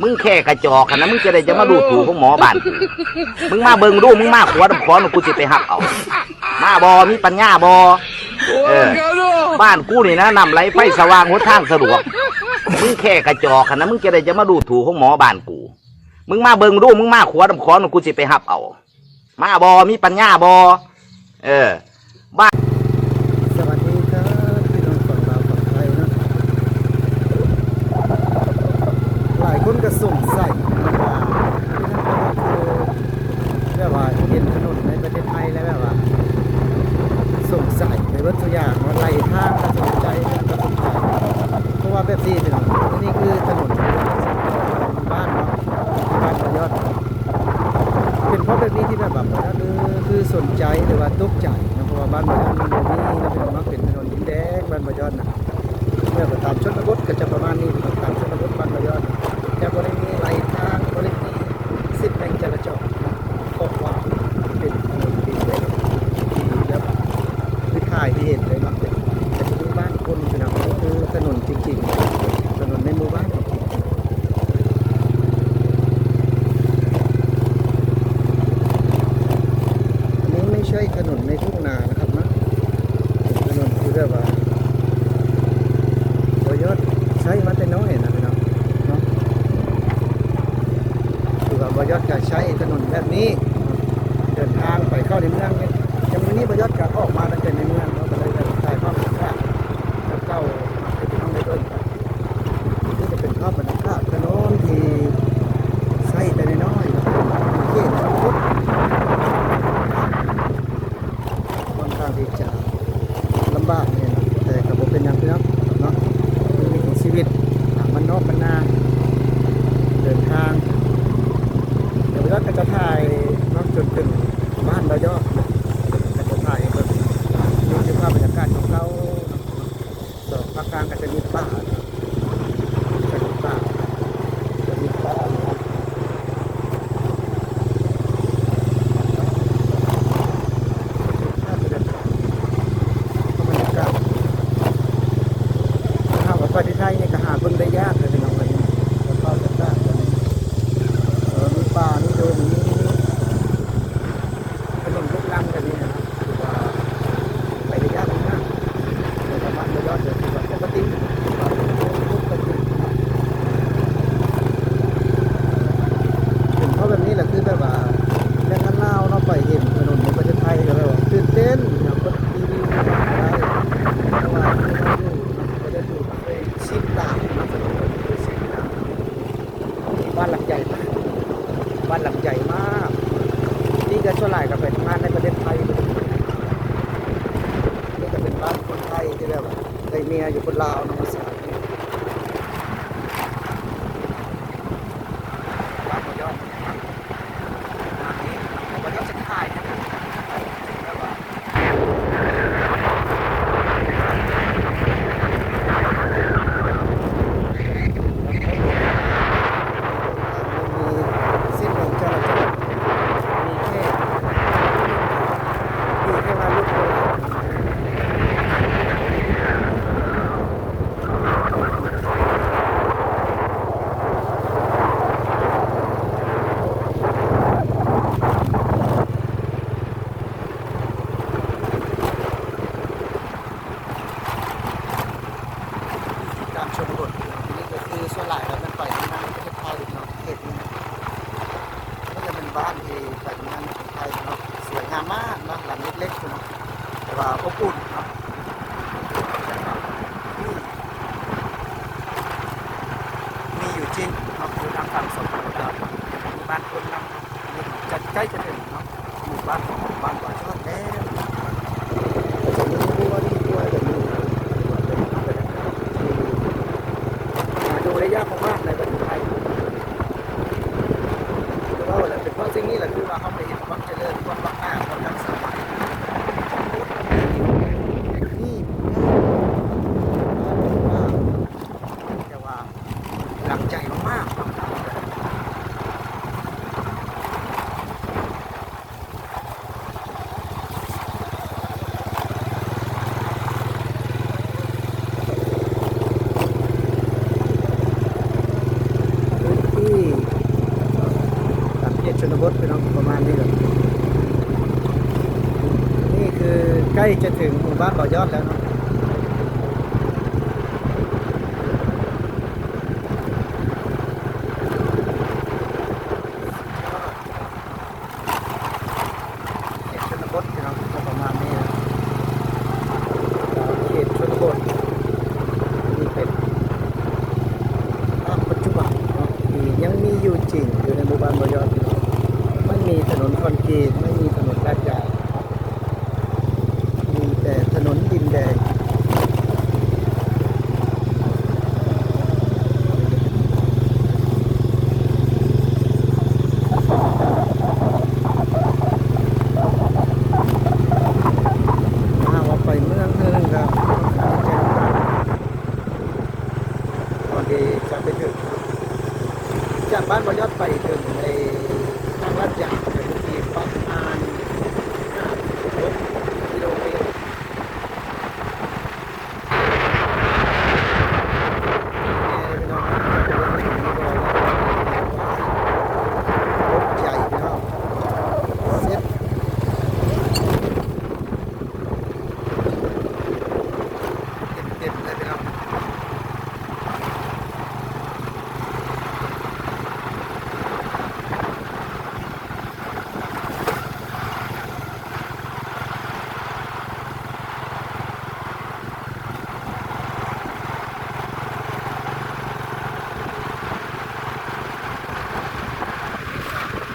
มึงแค่กระจอกนะมึงจะได้จะมาดูถูกของหมอบ้านมึงมาเบิ่งดูมึงมาขวดขอกูสิไปหักเอามาบอมีปัญญาบอบ้านกูนี่นะนำไหลไฟสว่างหัวทางสะดวกมึงแค่กระจอกนะมึงจะได้จะมาดูถูกของหมอบ้านกูมึงมาเบิ่งดูมึงมาขวดขอกูสิไปหักเอามาบอมีปัญญาบอบ้านสวัสดีครับพี่น้องฝั่งลาวฝั่งไทยนะหลายคนก็สงสัยว่าแบบว่าเห็นถนนในประเทศไทยแล้วแบบว่าสงสัยในวัตถุอย่างว่าไหลทางก็สนใจก็สนใจเพราะว่าแบบนี้พี่น้องนี่คือถนนบ้านเนาะบ้านประยอดเป็นเพราะแบบนี้ที่แบบคือสนใจหรือว่าตกใจนะเพราะว่าบ้านประยอดมันแบบนี้แล้วเป็นมักเป็นถนนดินแดงบ้านประยอดนะเมื่อตามชนบทก็จะประมาณนี้ตามชนบทบ้านประยอดจะบริเวณไหลทางบริเวณสิบแห่งจราจรเพราะว่าเป็นถนนดินแดงที่แบบคือถ่ายที่เห็นเลยมักเป็นแต่ที่บ้านคนพี่น้องคือถนนจริงๆถนนในหมู่บ้านไม่ใช่ถนนในทุ่งนานะครับนะถนนคือแบบว่าโดยยอดใช้มาแต่น้อยนะพี่น้องเนาะคือว่าบยอดจะใช้ถนนแบบนี้เดินทางไปเข้าในเมืองเนี่ยยังมีนี้บยอดจะออกมาตั้งแต่ในเมืองเราก็เลยถ่ายภาพบรรยากาศแล้วเข้ามาไปที่ห้องในต้นนี่จะเป็นภาพบรรยากาศถนนที่ใช้แต่น้อยๆที่ชนบทที่จะลำบากเนี่ยแต่กับผมเป็นอย่างพี่น้องเนาะมีวิถีชีวิตมันนอกมันนาเดินทางเดี๋ยวเราจะถ่ายนอกจนถึงบ้านเราย่อจะถ่ายแบบมีภาพบรรยากาศของเราสองภาคกลางก็จะมีป่าจะมีป่าจะมีป่าประเทศไทยนี่ก็หาเพิ่งได้ยากเลยพี่น้องเลยแล้วก็จะได้มีป่ามีโดมมีถนนลูกลังกันนี่นะครับไปได้ยากมากแต่ประมาณยอดเดือนที่ปกติถึงเพราะแบบนี้แหละคือแบบว่าแรงงานลาวเราไปเห็นถนนในประเทศไทยก็แบบว่าตื่นเต้นอย่างคนดีๆได้เพราะว่าสิบดาวนะถนนเป็นสิบดาวบ้านหลังใหญ่มากบ้านหลังใหญ่มากนี่ก็ช่วงหลายกับไปทำงานในประเทศไทยนี่ก็เป็นบ้านคนไทยที่แบบได้เมียอยู่คนลาวน้องภาษาบ้านมายอดวันนี้จะถ่ายชนบทนี่ก็คือส่วนหลายแล้วมันไปทำงานประเทศไทยเนาะเขตนี้ก็จะเป็นบ้านที่ไปทำงานประเทศไทยเนาะสวยงามมากนะหลังเล็กๆเนาะแต่ว่าอบอุ่นเนาะมีอยู่จริงเนาะคือทางฝั่งสปปลาวบ้านคนนำจะใกล้จะถึงเนาะหมู่บ้านของบ้านก่อนชอบแล้วจะมีบัวนี่บัวแบบนี้ดูได้ยากมากในประเทศไทยแต่ว่าเป็นเพราะสิ่งนี้แหละคือว่าเขาไปเห็นความเจริญความพัฒนาความทันสมัยนี่แต่ว่าหลังใจมากๆ นบทพี่น้องประมาณนี้แหละนี่คือใกล้จะถึงหมู่บ้านบ่อยอดแล้วเนาะชนบทพี่น้องประมาณนี้นะเขตชนบทนี่เป็นปัจจุบันเนาะที่ยังมีอยู่จริงอยู่ในหมู่บ้านบ่อยอดพี่น้องไม่มีถนนคอนกรีตไม่มีถนนลาดยางมีแต่ถนนดินแดงถ้าว่าไปเมืองนึงครับตอนที่จะไปถึงจากบ้านบ่อยอดไปถึงในทางลาดยางเป็นที่ประมาณ6 กิโลเมตรรถใหญ่พี่น้องเซ็ตเต็มเลยพี่น้อง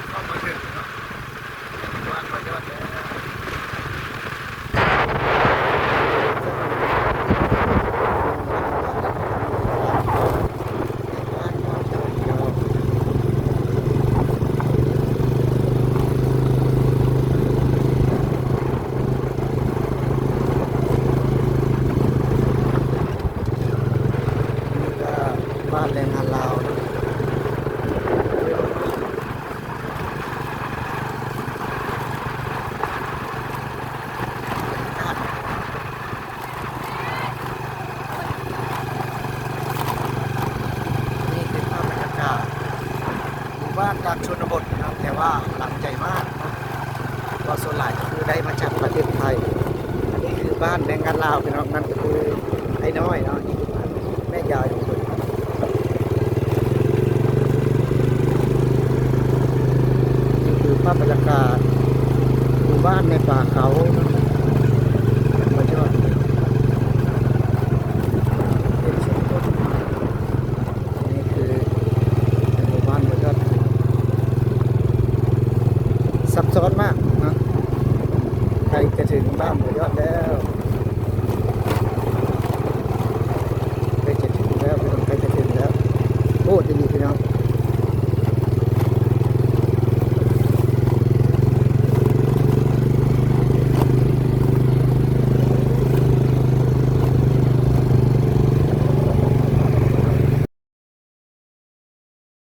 เข้ามาถึงเนาะบ้านบ่อยอดแล้วนี่ก็บ้านแรงงานลาวนะนี่คือภาพบรรยากาศหมู่บ้านกลางชนบทนะครับแต่ว่าหลังใหญ่มากเนาะก็ส่วนหลายก็คือได้มาจากประเทศไทยอันนี้คือบ้านแรงงานลาวพี่น้องนั่นก็คือไอ้น้อยเนาะนี่คือบ้านแม่ยายของผมนี่คือภาพบรรยากาศหมู่บ้านในป่าเขาบ่อยอดเป็นชนบทนี่คือหมู่บ้านบ่อยอดซับซ้อนมากนะใกล้จะถึงบ้านบ่อยอดแล้วใกล้จะถึงแล้วพี่น้องใกล้จะถึงแล้วโอ้ดีพี่น้อง